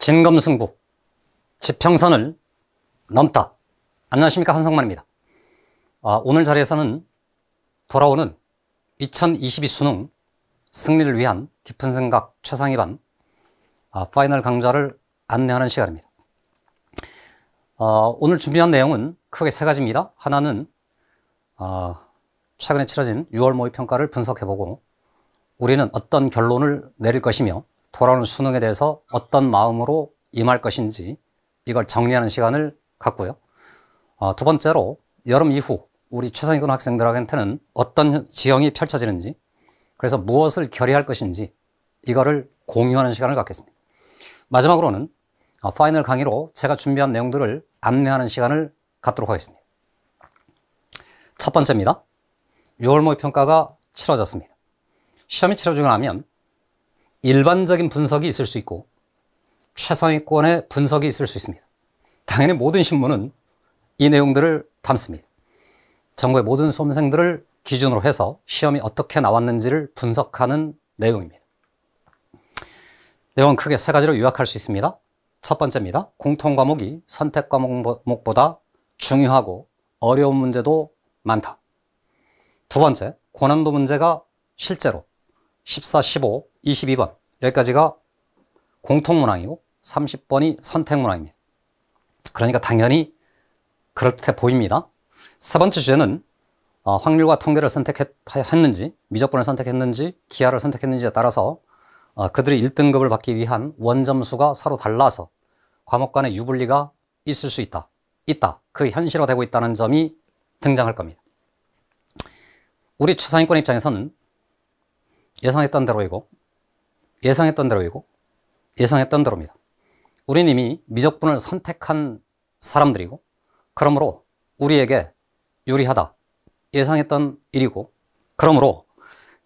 진검승부, 지평선을 넘다. 안녕하십니까, 한성만입니다. 오늘 자리에서는 돌아오는 2022 수능 승리를 위한 깊은 생각 최상위반 파이널 강좌를 안내하는 시간입니다. 오늘 준비한 내용은 크게 세 가지입니다. 하나는 최근에 치러진 6월 모의평가를 분석해보고 우리는 어떤 결론을 내릴 것이며 돌아오는 수능에 대해서 어떤 마음으로 임할 것인지 이걸 정리하는 시간을 갖고요. 두 번째로 여름 이후 우리 최상위권 학생들한테는 어떤 지형이 펼쳐지는지, 그래서 무엇을 결의할 것인지 이거를 공유하는 시간을 갖겠습니다. 마지막으로는 파이널 강의로 제가 준비한 내용들을 안내하는 시간을 갖도록 하겠습니다. 첫 번째입니다. 6월 모의평가가 치러졌습니다. 시험이 치러지고 나면 일반적인 분석이 있을 수 있고 최상위권의 분석이 있을 수 있습니다. 당연히 모든 신문은 이 내용들을 담습니다. 전국의 모든 수험생들을 기준으로 해서 시험이 어떻게 나왔는지를 분석하는 내용입니다. 내용은 크게 세 가지로 요약할 수 있습니다. 첫 번째입니다. 공통 과목이 선택 과목보다 중요하고 어려운 문제도 많다. 두 번째, 고난도 문제가 실제로 14, 15, 22번 여기까지가 공통문항이고 30번이 선택문항입니다. 그러니까 당연히 그럴듯해 보입니다. 세 번째 주제는 확률과 통계를 선택했는지, 미적분을 선택했는지, 기하를 선택했는지에 따라서 그들이 1등급을 받기 위한 원점수가 서로 달라서 과목 간의 유불리가 있을 수 있다. 그 현실화되고 있다는 점이 등장할 겁니다. 우리 최상위권 입장에서는 예상했던 대로이고 예상했던 대로입니다. 우리는 이미 미적분을 선택한 사람들이고, 그러므로 우리에게 유리하다. 예상했던 일이고, 그러므로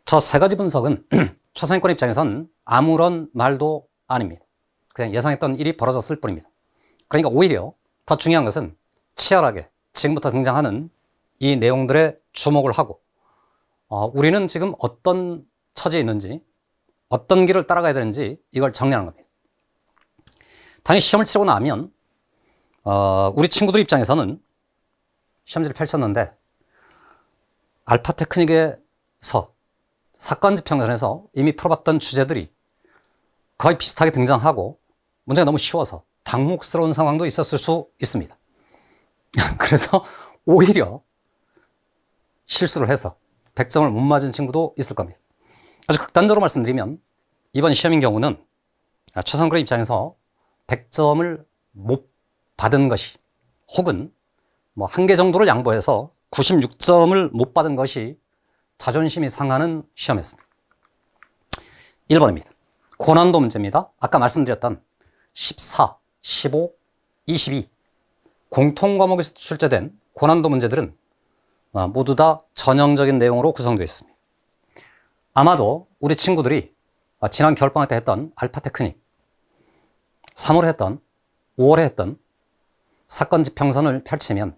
저 세 가지 분석은 최상위권 입장에서는 아무런 말도 아닙니다. 그냥 예상했던 일이 벌어졌을 뿐입니다. 그러니까 오히려 더 중요한 것은 치열하게 지금부터 등장하는 이 내용들에 주목을 하고 우리는 지금 어떤 처지에 있는지, 어떤 길을 따라가야 되는지 이걸 정리하는 겁니다. 당연히 시험을 치르고 나면 우리 친구들 입장에서는 시험지를 펼쳤는데 알파 테크닉에서 사건지평선에서 이미 풀어봤던 주제들이 거의 비슷하게 등장하고 문제가 너무 쉬워서 당혹스러운 상황도 있었을 수 있습니다. 그래서 오히려 실수를 해서 100점을 못 맞은 친구도 있을 겁니다. 아주 극단적으로 말씀드리면 이번 시험인 경우는 최상위권 입장에서 100점을 못 받은 것이, 혹은 뭐 한 개 정도를 양보해서 96점을 못 받은 것이 자존심이 상하는 시험이었습니다. 1번입니다. 고난도 문제입니다. 아까 말씀드렸던 14, 15, 22 공통 과목에서 출제된 고난도 문제들은 모두 다 전형적인 내용으로 구성되어 있습니다. 아마도 우리 친구들이 지난 겨울방학 때 했던 알파 테크닉, 3월에 했던, 5월에 했던 사건 지평선을 펼치면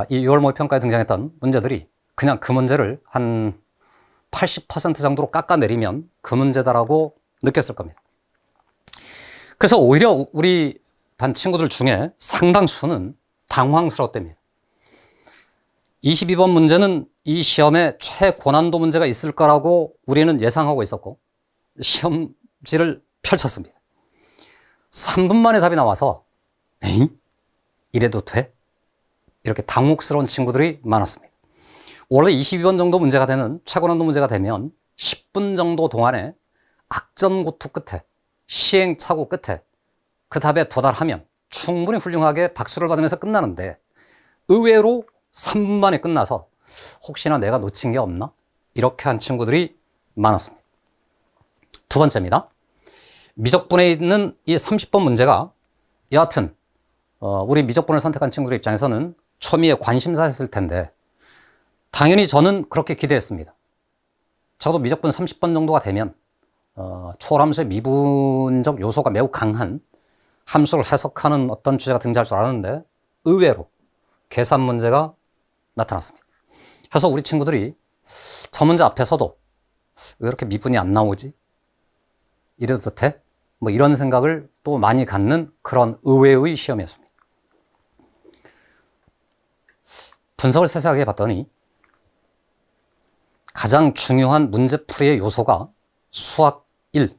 이 6월 모의평가에 등장했던 문제들이 그냥 그 문제를 한 80% 정도로 깎아내리면 그 문제다라고 느꼈을 겁니다. 그래서 오히려 우리 반 친구들 중에 상당수는 당황스러웠답니다. 22번 문제는 이 시험에 최고난도 문제가 있을 거라고 우리는 예상하고 있었고 시험지를 펼쳤습니다. 3분 만에 답이 나와서 에이? 이래도 돼? 이렇게 당혹스러운 친구들이 많았습니다. 원래 22번 정도 문제가 되는 최고난도 문제가 되면 10분 정도 동안에 악전고투 끝에, 시행착오 끝에 그 답에 도달하면 충분히 훌륭하게 박수를 받으면서 끝나는데, 의외로 3분 만에 끝나서 혹시나 내가 놓친 게 없나? 이렇게 한 친구들이 많았습니다. 두 번째입니다. 미적분에 있는 이 30번 문제가 여하튼 우리 미적분을 선택한 친구들 입장에서는 초미의 관심사였을 텐데, 당연히 저는 그렇게 기대했습니다. 적어도 미적분 30번 정도가 되면 초월함수의 미분적 요소가 매우 강한 함수를 해석하는 어떤 주제가 등장할 줄 알았는데 의외로 계산 문제가 나타났습니다. 그래서 우리 친구들이 저 문제 앞에서도 왜 이렇게 미분이 안 나오지? 이래도 돼? 뭐 이런 생각을 또 많이 갖는 그런 의외의 시험이었습니다. 분석을 세세하게 해봤더니 가장 중요한 문제풀이의 요소가 수학 1,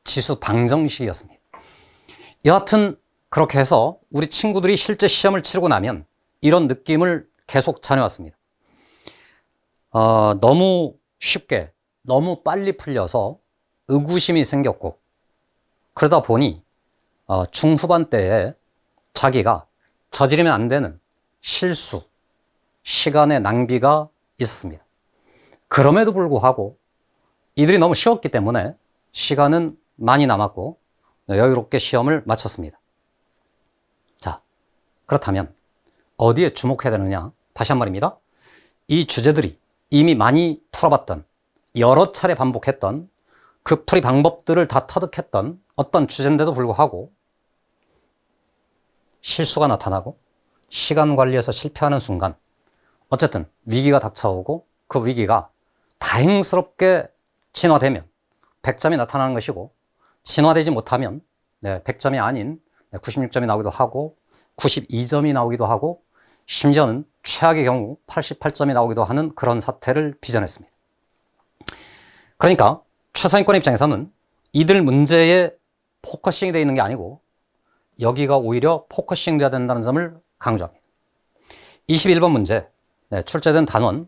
지수 방정식이었습니다. 여하튼 그렇게 해서 우리 친구들이 실제 시험을 치르고 나면 이런 느낌을 계속 전해왔습니다. 너무 쉽게, 너무 빨리 풀려서 의구심이 생겼고, 그러다 보니 중후반 때에 자기가 저지르면 안 되는 실수, 시간의 낭비가 있었습니다. 그럼에도 불구하고 이들이 너무 쉬웠기 때문에 시간은 많이 남았고 여유롭게 시험을 마쳤습니다. 자, 그렇다면 어디에 주목해야 되느냐? 다시 한 말입니다. 이 주제들이 이미 많이 풀어봤던, 여러 차례 반복했던 그 풀이 방법들을 다 터득했던 어떤 주제인데도 불구하고 실수가 나타나고 시간 관리에서 실패하는 순간 어쨌든 위기가 닥쳐오고 그 위기가 다행스럽게 진화되면 100점이 나타나는 것이고, 진화되지 못하면 100점이 아닌 96점이 나오기도 하고 92점이 나오기도 하고 심지어는 최악의 경우 88점이 나오기도 하는 그런 사태를 빚어냈습니다. 그러니까 최상위권 입장에서는 이들 문제에 포커싱이 되어 있는 게 아니고 여기가 오히려 포커싱 돼야 된다는 점을 강조합니다. 21번 문제, 출제된 단원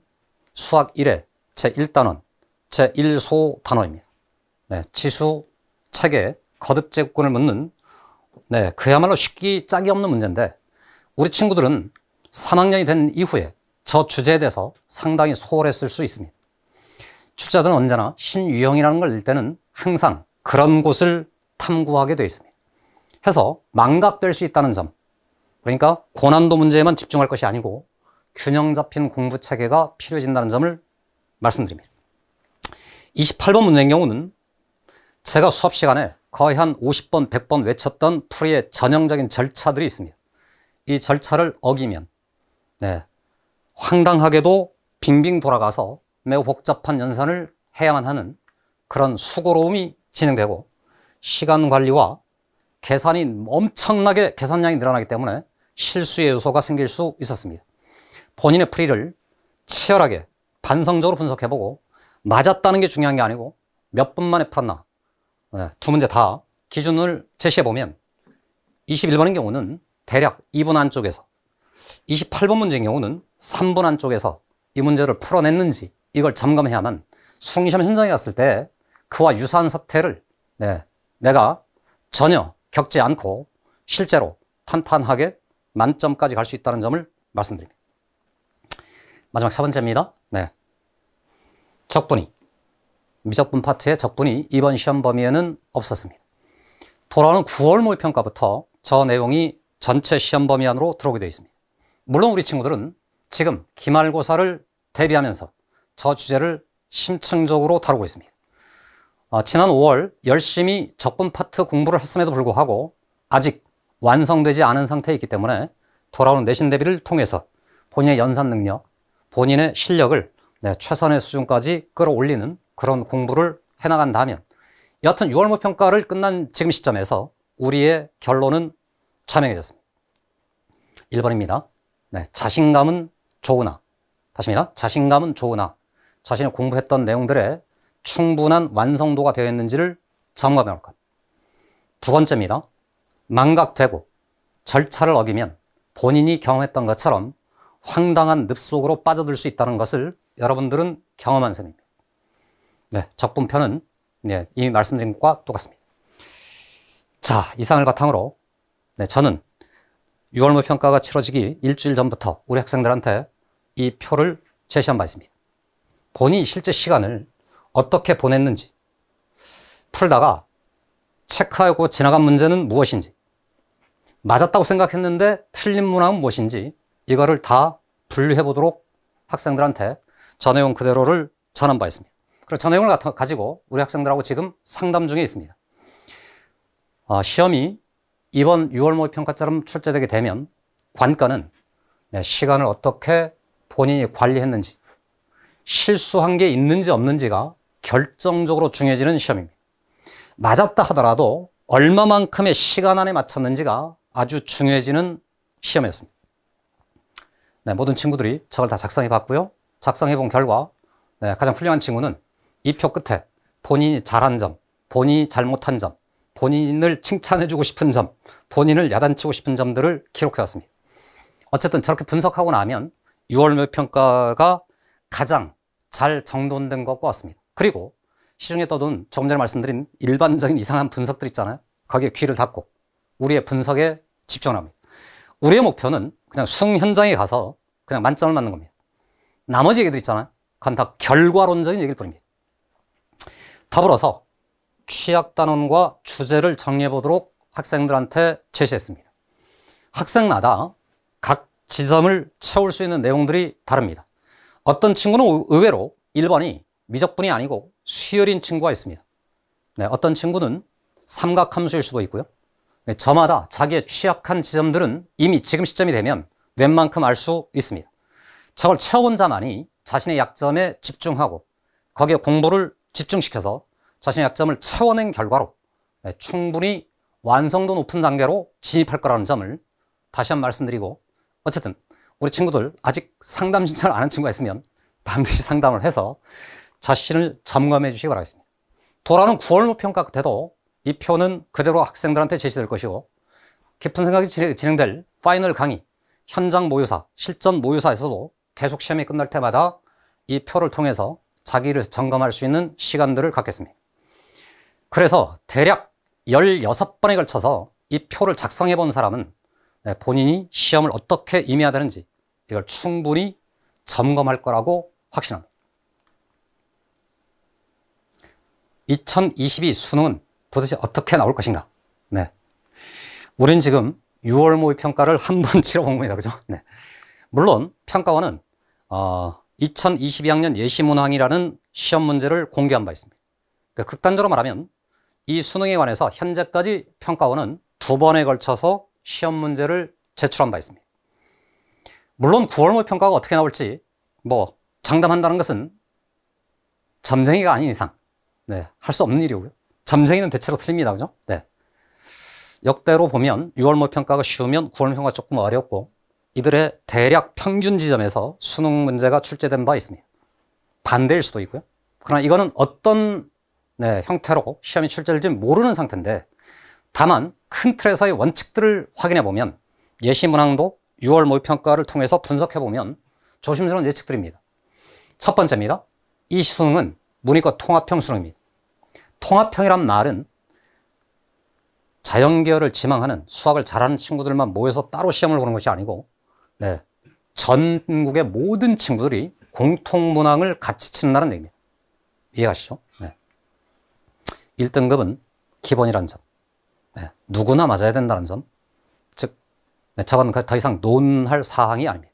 수학 1회 제1단원 제1소 단원입니다. 지수 체계 거듭 제곱근을 묻는 그야말로 쉽기 짝이 없는 문제인데, 우리 친구들은 3학년이 된 이후에 저 주제에 대해서 상당히 소홀했을 수 있습니다. 출제자들은 언제나 신유형이라는 걸 낼 때는 항상 그런 곳을 탐구하게 되어 있습니다. 해서 망각될 수 있다는 점, 그러니까 고난도 문제에만 집중할 것이 아니고 균형 잡힌 공부 체계가 필요해진다는 점을 말씀드립니다. 28번 문제인 경우는 제가 수업 시간에 거의 한 50번, 100번 외쳤던 풀이의 전형적인 절차들이 있습니다. 이 절차를 어기면 황당하게도 빙빙 돌아가서 매우 복잡한 연산을 해야만 하는 그런 수고로움이 진행되고, 시간 관리와 계산이 엄청나게 계산량이 늘어나기 때문에 실수의 요소가 생길 수 있었습니다. 본인의 풀이를 치열하게 반성적으로 분석해보고 맞았다는 게 중요한 게 아니고 몇 분 만에 풀었나, 두 문제 다 기준을 제시해보면 21번인 경우는 대략 2분 안쪽에서, 28번 문제인 경우는 3분 안쪽에서 이 문제를 풀어냈는지 이걸 점검해야만 수능시험 현장에 갔을 때 그와 유사한 사태를 내가 전혀 겪지 않고 실제로 탄탄하게 만점까지 갈 수 있다는 점을 말씀드립니다. 마지막 4번째입니다. 적분이, 미적분 파트의 적분이 이번 시험 범위에는 없었습니다. 돌아오는 9월 모의평가부터 저 내용이 전체 시험 범위 안으로 들어오게 되어 있습니다. 물론 우리 친구들은 지금 기말고사를 대비하면서 저 주제를 심층적으로 다루고 있습니다. 지난 5월 열심히 적분 파트 공부를 했음에도 불구하고 아직 완성되지 않은 상태에 있기 때문에 돌아오는 내신 대비를 통해서 본인의 연산 능력, 본인의 실력을 최선의 수준까지 끌어올리는 그런 공부를 해나간다면, 여하튼 6월 모평가를 끝난 지금 시점에서 우리의 결론은 자명해졌습니다. 1번입니다. 자신감은 좋으나, 다시입니다. 자신감은 좋으나 자신이 공부했던 내용들에 충분한 완성도가 되어 있는지를 점검해 올 것. 두 번째입니다. 망각되고 절차를 어기면 본인이 경험했던 것처럼 황당한 늪속으로 빠져들 수 있다는 것을 여러분들은 경험한 셈입니다. 적분편은 이미 말씀드린 것과 똑같습니다. 자, 이상을 바탕으로 저는 6월 모평가가 치러지기 일주일 전부터 우리 학생들한테 이 표를 제시한 바 있습니다. 본인이 실제 시간을 어떻게 보냈는지, 풀다가 체크하고 지나간 문제는 무엇인지, 맞았다고 생각했는데 틀린 문항은 무엇인지, 이거를 다 분류해 보도록 학생들한테 저 내용 그대로를 전한 바 있습니다. 그리고 저 내용을 가지고 우리 학생들하고 지금 상담 중에 있습니다. 시험이 이번 6월 모의평가처럼 출제되게 되면 관건은 시간을 어떻게 본인이 관리했는지, 실수한 게 있는지 없는지가 결정적으로 중요해지는 시험입니다. 맞았다 하더라도 얼마만큼의 시간 안에 맞췄는지가 아주 중요해지는 시험이었습니다. 네, 모든 친구들이 저걸 다 작성해 봤고요. 작성해 본 결과 가장 훌륭한 친구는 이 표 끝에 본인이 잘한 점, 본인이 잘못한 점, 본인을 칭찬해주고 싶은 점, 본인을 야단치고 싶은 점들을 기록해 왔습니다. 어쨌든 저렇게 분석하고 나면 6월 모의평가가 가장 잘 정돈된 것과 같습니다. 그리고 시중에 떠도는 조금 전에 말씀드린 일반적인 이상한 분석들 있잖아요. 거기에 귀를 닫고 우리의 분석에 집중합니다. 우리의 목표는 그냥 수능 현장에 가서 그냥 만점을 맞는 겁니다. 나머지 얘기들 있잖아요. 그건 다 결과론적인 얘기일 뿐입니다. 더불어서 취약단원과 주제를 정리해 보도록 학생들한테 제시했습니다. 학생마다 각 지점을 채울 수 있는 내용들이 다릅니다. 어떤 친구는 의외로 1번이 미적분이 아니고 수열인 친구가 있습니다. 네, 어떤 친구는 삼각함수일 수도 있고요. 네, 저마다 자기의 취약한 지점들은 이미 지금 시점이 되면 웬만큼 알 수 있습니다. 저걸 채워본 자만이 자신의 약점에 집중하고 거기에 공부를 집중시켜서 자신의 약점을 채워낸 결과로 충분히 완성도 높은 단계로 진입할 거라는 점을 다시 한번 말씀드리고, 어쨌든 우리 친구들 아직 상담 신청을 안 한 친구가 있으면 반드시 상담을 해서 자신을 점검해 주시기 바라겠습니다. 돌아오는 9월 모평가 때도 이 표는 그대로 학생들한테 제시될 것이고, 깊은 생각이 진행될 파이널 강의, 현장 모의사, 실전 모의사에서도 계속 시험이 끝날 때마다 이 표를 통해서 자기를 점검할 수 있는 시간들을 갖겠습니다. 그래서 대략 16번에 걸쳐서 이 표를 작성해 본 사람은 본인이 시험을 어떻게 임해야 되는지 이걸 충분히 점검할 거라고 확신합니다. 2022 수능은 도대체 어떻게 나올 것인가? 네. 우린 지금 6월 모의평가를 한 번 치러본 겁니다. 그죠? 네. 물론 평가원은 2022학년 예시문항이라는 시험 문제를 공개한 바 있습니다. 그러니까 극단적으로 말하면 이 수능에 관해서 현재까지 평가원은 2번에 걸쳐서 시험 문제를 제출한 바 있습니다. 물론 9월 모의평가가 어떻게 나올지 장담한다는 것은 점쟁이가 아닌 이상 할 수 없는 일이고요. 점쟁이는 대체로 틀립니다. 그죠? 네. 역대로 보면 6월 모의평가가 쉬우면 9월 모의평가가 조금 어렵고, 이들의 대략 평균 지점에서 수능 문제가 출제된 바 있습니다. 반대일 수도 있고요. 그러나 이거는 어떤 형태로 시험이 출제될지 모르는 상태인데, 다만 큰 틀에서의 원칙들을 확인해 보면 예시문항도 6월 모의평가를 통해서 분석해 보면 조심스러운 예측들입니다. 첫 번째입니다. 이 수능은 문이과 통합형 수능입니다. 통합형이란 말은 자연계열을 지망하는 수학을 잘하는 친구들만 모여서 따로 시험을 보는 것이 아니고 전국의 모든 친구들이 공통문항을 같이 치는다는 얘기입니다. 이해가시죠? 1등급은 기본이라는 점, 누구나 맞아야 된다는 점, 즉 저건 더 이상 논할 사항이 아닙니다.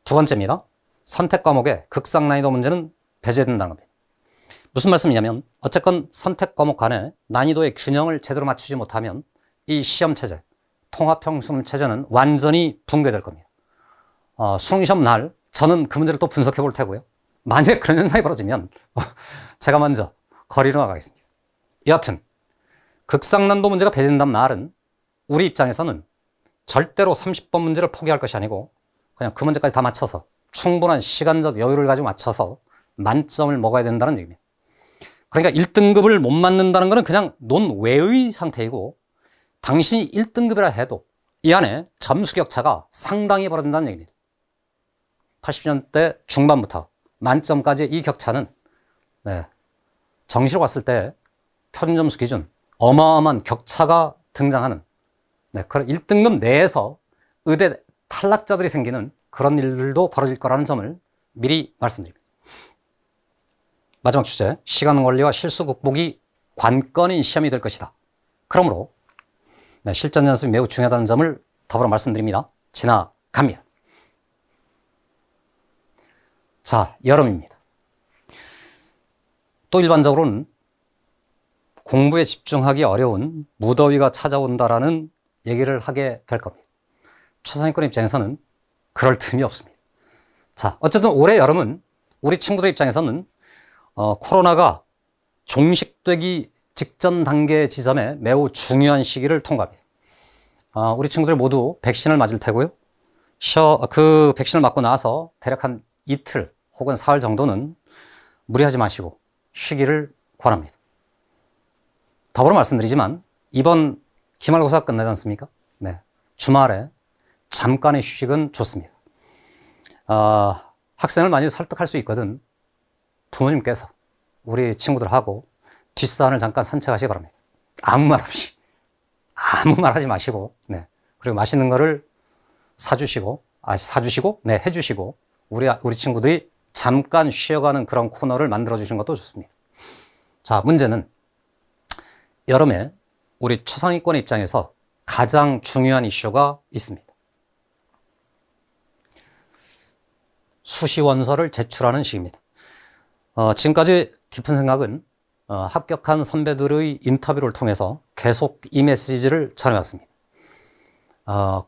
두 번째입니다. 선택 과목의 극상 난이도 문제는 배제된다는 겁니다. 무슨 말씀이냐면 어쨌건 선택 과목 간에 난이도의 균형을 제대로 맞추지 못하면 이 시험 체제, 통합형 수능 체제는 완전히 붕괴될 겁니다. 수능 시험 날 저는 그 문제를 또 분석해 볼 테고요. 만약에 그런 현상이 벌어지면 제가 먼저 거리로 나가겠습니다. 여하튼 극상난도 문제가 배제된다는 말은 우리 입장에서는 절대로 30번 문제를 포기할 것이 아니고 그냥 그 문제까지 다 맞춰서 충분한 시간적 여유를 가지고 맞춰서 만점을 먹어야 된다는 얘기입니다. 그러니까 1등급을 못 맞는다는 것은 그냥 논외의 상태이고, 당신이 1등급이라 해도 이 안에 점수 격차가 상당히 벌어진다는 얘기입니다. 80년대 중반부터 만점까지 이 격차는 정시로 갔을 때 표준점수 기준 어마어마한 격차가 등장하는, 그런 1등급 내에서 의대 탈락자들이 생기는 그런 일들도 벌어질 거라는 점을 미리 말씀드립니다. 마지막 주제, 시간 관리와 실수 극복이 관건인 시험이 될 것이다. 그러므로 실전 연습이 매우 중요하다는 점을 더불어 말씀드립니다. 지나갑니다. 자, 여름입니다. 또 일반적으로는 공부에 집중하기 어려운 무더위가 찾아온다라는 얘기를 하게 될 겁니다. 최상위권 입장에서는 그럴 틈이 없습니다. 자, 어쨌든 올해 여름은 우리 친구들 입장에서는 코로나가 종식되기 직전 단계 지점에 매우 중요한 시기를 통과합니다. 우리 친구들 모두 백신을 맞을 테고요. 그 백신을 맞고 나서 대략 한 이틀 혹은 사흘 정도는 무리하지 마시고 쉬기를 권합니다. 더불어 말씀드리지만 이번 기말고사 끝나지 않습니까? 네. 주말에 잠깐의 휴식은 좋습니다. 학생을 많이 설득할 수 있거든 부모님께서 우리 친구들하고 뒷산을 잠깐 산책하시기 바랍니다. 아무 말 없이 아무 말 하지 마시고 네. 그리고 맛있는 거를 사주시고 네, 해주시고 우리 친구들이 잠깐 쉬어가는 그런 코너를 만들어 주시는 것도 좋습니다. 자, 문제는 여름에 우리 초상위권의 입장에서 가장 중요한 이슈가 있습니다. 수시원서를 제출하는 시기입니다. 지금까지 깊은 생각은 합격한 선배들의 인터뷰를 통해서 계속 이 메시지를 전해왔습니다.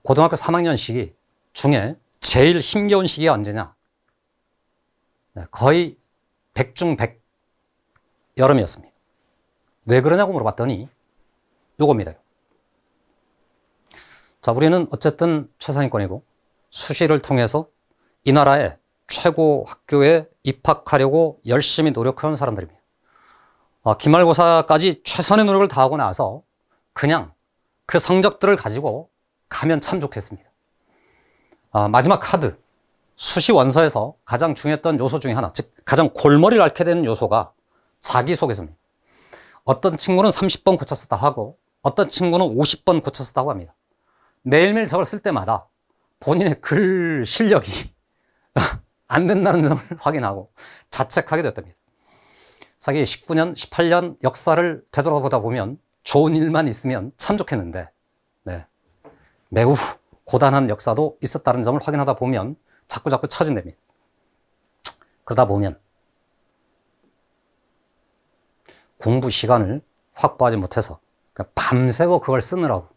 고등학교 3학년 시기 중에 제일 힘겨운 시기가 언제냐? 네, 거의 100중 100 여름이었습니다. 왜 그러냐고 물어봤더니 요겁니다. 자, 우리는 어쨌든 최상위권이고 수시를 통해서 이 나라의 최고 학교에 입학하려고 열심히 노력해온 사람들입니다. 기말고사까지 최선의 노력을 다하고 나서 그냥 그 성적들을 가지고 가면 참 좋겠습니다. 마지막 카드, 수시 원서에서 가장 중요했던 요소 중에 하나, 즉 가장 골머리를 앓게 되는 요소가 자기소개서입니다. 어떤 친구는 30번 고쳤었다 하고 어떤 친구는 50번 고쳤었다고 합니다. 매일매일 저걸 쓸 때마다 본인의 글 실력이 안 된다는 점을 확인하고 자책하게 됐답니다. 자기 19년, 18년 역사를 되돌아보다 보면 좋은 일만 있으면 참 좋겠는데 네. 매우 고단한 역사도 있었다는 점을 확인하다 보면 자꾸 처진답니다. 그러다 보면 공부 시간을 확보하지 못해서 밤새워 그걸 쓰느라고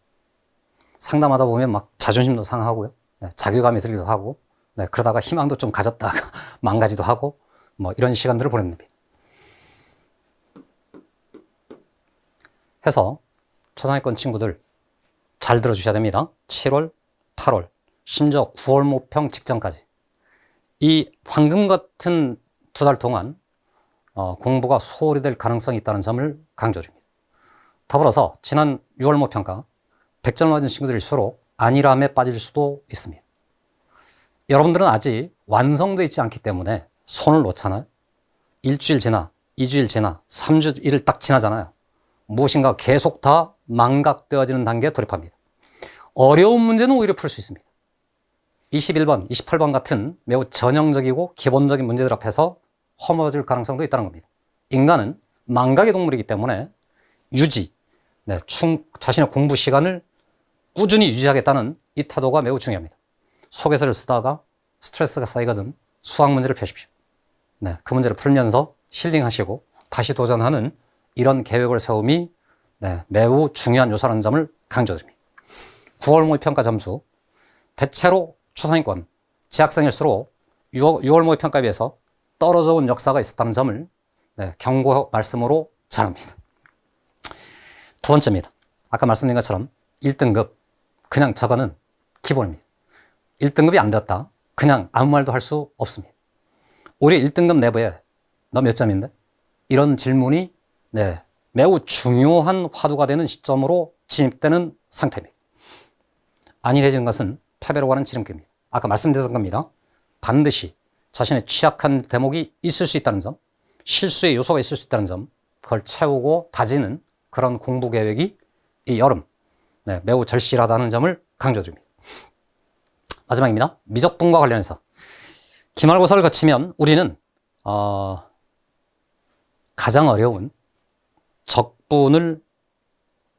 상담하다 보면 막 자존심도 상하고요. 네, 자괴감이 들기도 하고 네, 그러다가 희망도 좀 가졌다가 망가지도 하고 뭐 이런 시간들을 보냅니다. 해서 초상위권 친구들 잘 들어주셔야 됩니다. 7월, 8월, 심지어 9월 모평 직전까지 이 황금 같은 2달 동안 공부가 소홀히 될 가능성이 있다는 점을 강조드립니다. 더불어서 지난 6월 모평가 100점 맞은 친구들일수록 안일함에 빠질 수도 있습니다. 여러분들은 아직 완성되어 있지 않기 때문에 손을 놓잖아요. 일주일 지나, 2주일 지나, 3주일을 딱 지나잖아요. 무엇인가 계속 다 망각되어지는 단계에 돌입합니다. 어려운 문제는 오히려 풀 수 있습니다. 21번, 28번 같은 매우 전형적이고 기본적인 문제들 앞에서 허물어질 가능성도 있다는 겁니다. 인간은 망각의 동물이기 때문에 유지, 네, 자신의 공부 시간을 꾸준히 유지하겠다는 이 태도가 매우 중요합니다. 소개서를 쓰다가 스트레스가 쌓이거든 수학 문제를 펴십시오. 네, 그 문제를 풀면서 힐링하시고 다시 도전하는 이런 계획을 세움이 네, 매우 중요한 요소라는 점을 강조드립니다. 9월 모의평가 점수 대체로 초상위권 재학생일수록 6월 모의평가에 비해서 떨어져 온 역사가 있었다는 점을 네, 경고 말씀으로 전합니다. 두 번째입니다. 아까 말씀드린 것처럼 1등급 그냥 저거는 기본입니다. 1등급이 안 됐다. 그냥 아무 말도 할 수 없습니다. 우리 1등급 내부에 너 몇 점인데? 이런 질문이 네, 매우 중요한 화두가 되는 시점으로 진입되는 상태입니다. 안일해지는 것은 패배로 가는 지름길입니다. 아까 말씀드렸던 겁니다. 반드시 자신의 취약한 대목이 있을 수 있다는 점, 실수의 요소가 있을 수 있다는 점, 그걸 채우고 다지는 그런 공부 계획이 이 여름 네, 매우 절실하다는 점을 강조드립니다. 마지막입니다. 미적분과 관련해서 기말고사를 거치면 우리는 가장 어려운 적분을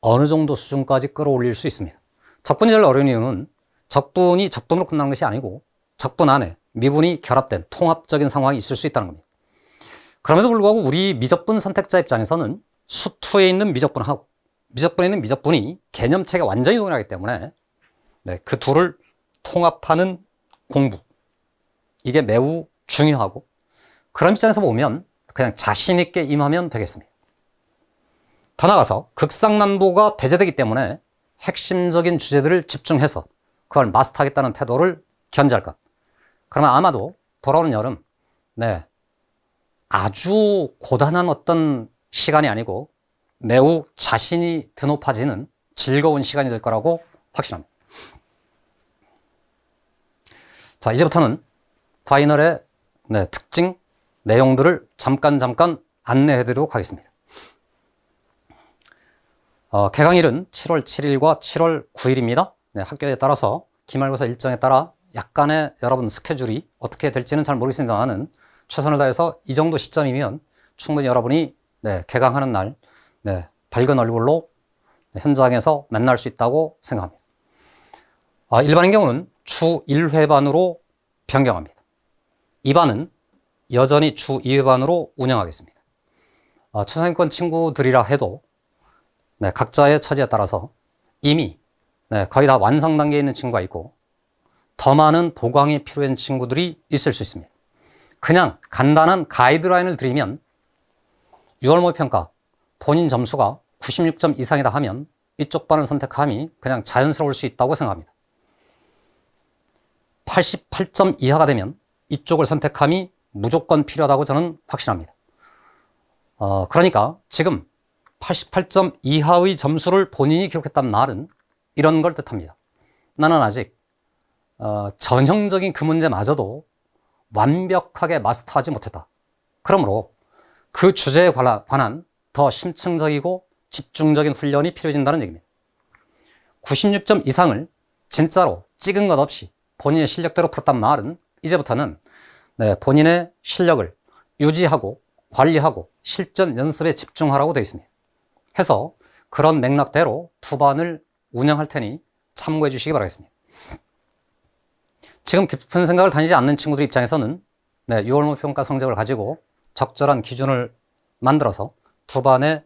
어느 정도 수준까지 끌어올릴 수 있습니다. 적분이 제일 어려운 이유는 적분이 적분으로 끝나는 것이 아니고 적분 안에 미분이 결합된 통합적인 상황이 있을 수 있다는 겁니다. 그럼에도 불구하고 우리 미적분 선택자 입장에서는 수투에 있는 미적분하고 미적분에 있는 미적분이 개념체가 완전히 동일하기 때문에 네, 그 둘을 통합하는 공부 이게 매우 중요하고 그런 입장에서 보면 그냥 자신 있게 임하면 되겠습니다. 더 나아가서 극상난도가 배제되기 때문에 핵심적인 주제들을 집중해서 그걸 마스터하겠다는 태도를 견지할 것. 그러면 아마도 돌아오는 여름, 아주 고단한 어떤 시간이 아니고 매우 자신이 드높아지는 즐거운 시간이 될 거라고 확신합니다. 자, 이제부터는 파이널의 특징, 내용들을 잠깐 안내해 드리도록 하겠습니다. 개강일은 7월 7일과 7월 9일입니다. 학교에 따라서 기말고사 일정에 따라 약간의 여러분 스케줄이 어떻게 될지는 잘 모르겠습니다만 최선을 다해서 이 정도 시점이면 충분히 여러분이 개강하는 날 밝은 얼굴로 현장에서 만날 수 있다고 생각합니다. 일반인 경우는 주 1회반으로 변경합니다. 2반은 여전히 주 2회반으로 운영하겠습니다. 최상위권 친구들이라 해도 각자의 처지에 따라서 이미 거의 다 완성 단계에 있는 친구가 있고 더 많은 보강이 필요한 친구들이 있을 수 있습니다. 그냥 간단한 가이드라인을 드리면 6월 모의평가 본인 점수가 96점 이상이다 하면 이쪽 반을 선택함이 그냥 자연스러울 수 있다고 생각합니다. 88점 이하가 되면 이쪽을 선택함이 무조건 필요하다고 저는 확신합니다. 그러니까 지금 88점 이하의 점수를 본인이 기록했단 말은 이런 걸 뜻합니다. 나는 아직 전형적인 그 문제마저도 완벽하게 마스터하지 못했다. 그러므로 그 주제에 관한 더 심층적이고 집중적인 훈련이 필요해진다는 얘기입니다. 96점 이상을 진짜로 찍은 것 없이 본인의 실력대로 풀었단 말은 이제부터는 본인의 실력을 유지하고 관리하고 실전 연습에 집중하라고 되어 있습니다. 해서 그런 맥락대로 투반을 운영할 테니 참고해 주시기 바라겠습니다. 지금 깊은 생각을 다니지 않는 친구들 입장에서는 6월 모의평가 성적을 가지고 적절한 기준을 만들어서 투반의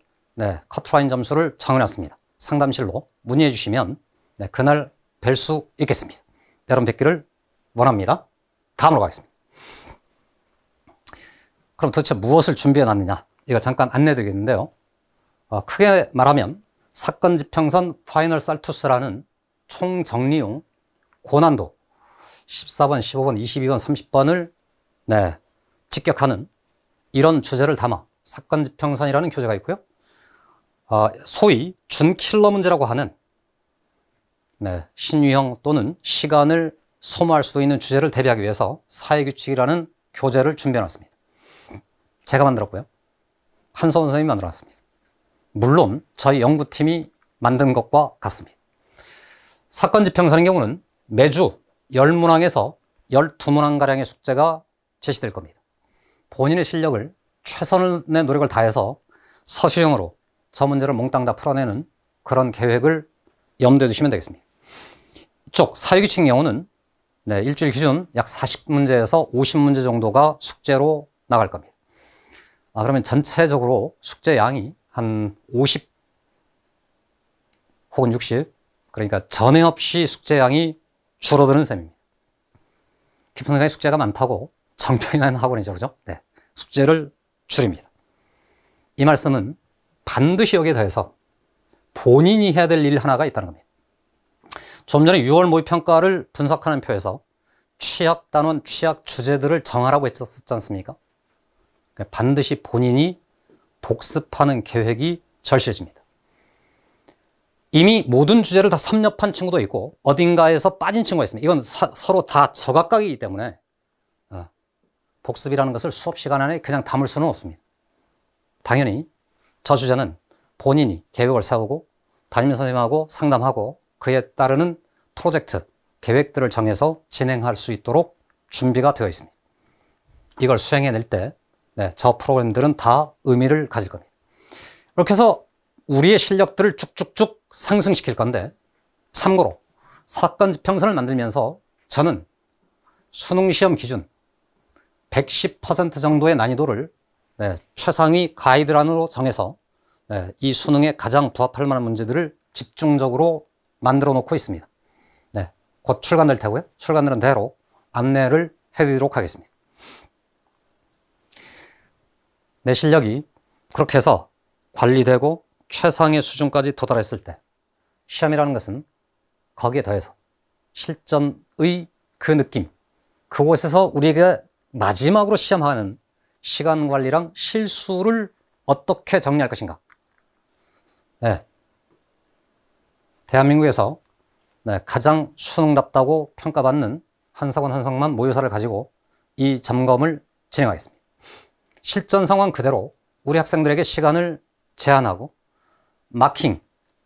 커트라인 점수를 정해놨습니다. 상담실로 문의해 주시면 그날 뵐 수 있겠습니다. 여러분 뵙기를 원합니다. 다음으로 가겠습니다. 그럼 도대체 무엇을 준비해 놨느냐, 이거 잠깐 안내 드리겠는데요. 크게 말하면 사건 지평선 파이널 쌀투스라는 총정리용 고난도 14번, 15번, 22번, 30번을 직격하는 이런 주제를 담아 사건 지평선이라는 교재가 있고요. 소위 준킬러 문제라고 하는 신유형 또는 시간을 소모할 수도 있는 주제를 대비하기 위해서 사회규칙이라는 교재를 준비해 놨습니다. 제가 만들었고요. 한소원 선생님이 만들어 놨습니다. 물론 저희 연구팀이 만든 것과 같습니다. 사건 지평선의 경우는 매주 10문항에서 12문항가량의 숙제가 제시될 겁니다. 본인의 실력을 최선의 노력을 다해서 서술형으로 저 문제를 몽땅 다 풀어내는 그런 계획을 염두에 두시면 되겠습니다. 이쪽 사회규칙 경우는 일주일 기준 약 40문제에서 50문제 정도가 숙제로 나갈 겁니다. 그러면 전체적으로 숙제 양이 한 50 혹은 60, 그러니까 전에 없이 숙제 양이 줄어드는 셈입니다. 깊은 생각에 숙제가 많다고 정평이 나는 학원이죠, 그죠? 숙제를 줄입니다. 이 말씀은 반드시 여기에 더해서 본인이 해야 될 일 하나가 있다는 겁니다. 좀 전에 6월 모의평가를 분석하는 표에서 취약 단원, 취약 주제들을 정하라고 했었지 않습니까? 반드시 본인이 복습하는 계획이 절실해집니다. 이미 모든 주제를 다 섭렵한 친구도 있고 어딘가에서 빠진 친구가 있습니다. 이건 서로 다 저각각이기 때문에 복습이라는 것을 수업 시간 안에 그냥 담을 수는 없습니다. 당연히 저 주제는 본인이 계획을 세우고 담임선생님하고 상담하고 그에 따르는 프로젝트, 계획들을 정해서 진행할 수 있도록 준비가 되어 있습니다. 이걸 수행해낼 때 저 프로그램들은 다 의미를 가질 겁니다. 이렇게 해서 우리의 실력들을 쭉쭉쭉 상승시킬 건데, 참고로 사건 지평선을 만들면서 저는 수능시험 기준 110% 정도의 난이도를 최상위 가이드라인으로 정해서 이 수능에 가장 부합할 만한 문제들을 집중적으로 만들어 놓고 있습니다. 곧 출간될 테고요. 출간되는 대로 안내를 해드리도록 하겠습니다. 내 실력이 그렇게 해서 관리되고 최상의 수준까지 도달했을 때 시험이라는 것은 거기에 더해서 실전의 그 느낌, 그곳에서 우리에게 마지막으로 시험하는 시간 관리랑 실수를 어떻게 정리할 것인가. 네. 대한민국에서 가장 수능답다고 평가받는 한석원 한석만 모의고사를 가지고 이 점검을 진행하겠습니다. 실전 상황 그대로 우리 학생들에게 시간을 제한하고 마킹,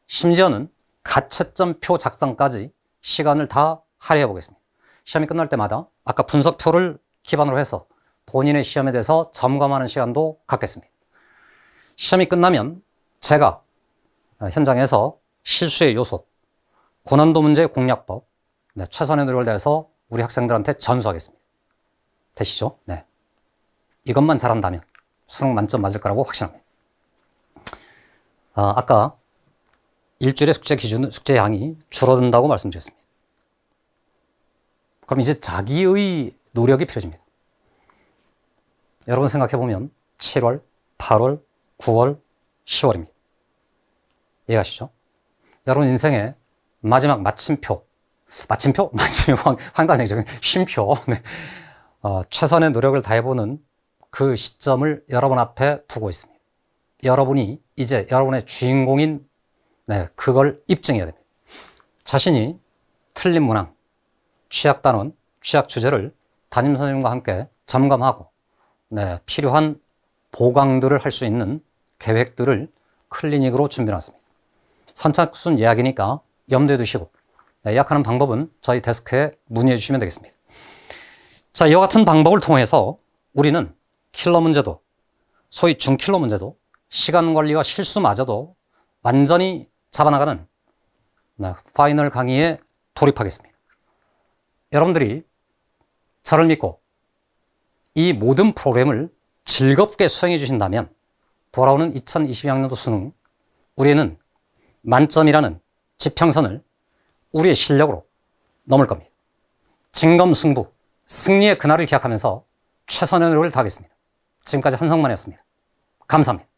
심지어는 가채점표 작성까지 시간을 다 할애해 보겠습니다. 시험이 끝날 때마다 아까 분석표를 기반으로 해서 본인의 시험에 대해서 점검하는 시간도 갖겠습니다. 시험이 끝나면 제가 현장에서 실수의 요소, 고난도 문제 공략법, 최선의 노력을 다해서 우리 학생들한테 전수하겠습니다. 되시죠? 네. 이것만 잘한다면 수능 만점 맞을 거라고 확신합니다. 아까 일주일의 숙제 양이 줄어든다고 말씀드렸습니다. 그럼 이제 자기의 노력이 필요해집니다. 여러분 생각해보면 7월, 8월, 9월, 10월입니다. 이해가시죠? 여러분 인생의 마지막 마침표, 황당해지죠. 쉼표. 네. 최선의 노력을 다해보는 그 시점을 여러분 앞에 두고 있습니다. 여러분이 이제 여러분의 주인공인 그걸 입증해야 됩니다. 자신이 틀린 문항, 취약 단원, 취약 주제를 담임선생님과 함께 점검하고 필요한 보강들을 할 수 있는 계획들을 클리닉으로 준비해놨습니다. 선착순 예약이니까 염두에 두시고 예약하는 방법은 저희 데스크에 문의해 주시면 되겠습니다. 자, 이와 같은 방법을 통해서 우리는 킬러 문제도, 소위 중킬러 문제도, 시간 관리와 실수마저도 완전히 잡아나가는 파이널 강의에 돌입하겠습니다. 여러분들이 저를 믿고 이 모든 프로그램을 즐겁게 수행해 주신다면 돌아오는 2022학년도 수능, 우리는 만점이라는 지평선을 우리의 실력으로 넘을 겁니다. 진검승부, 승리의 그날을 기약하면서 최선의 노력을 다하겠습니다. 지금까지 한석만이었습니다. 감사합니다.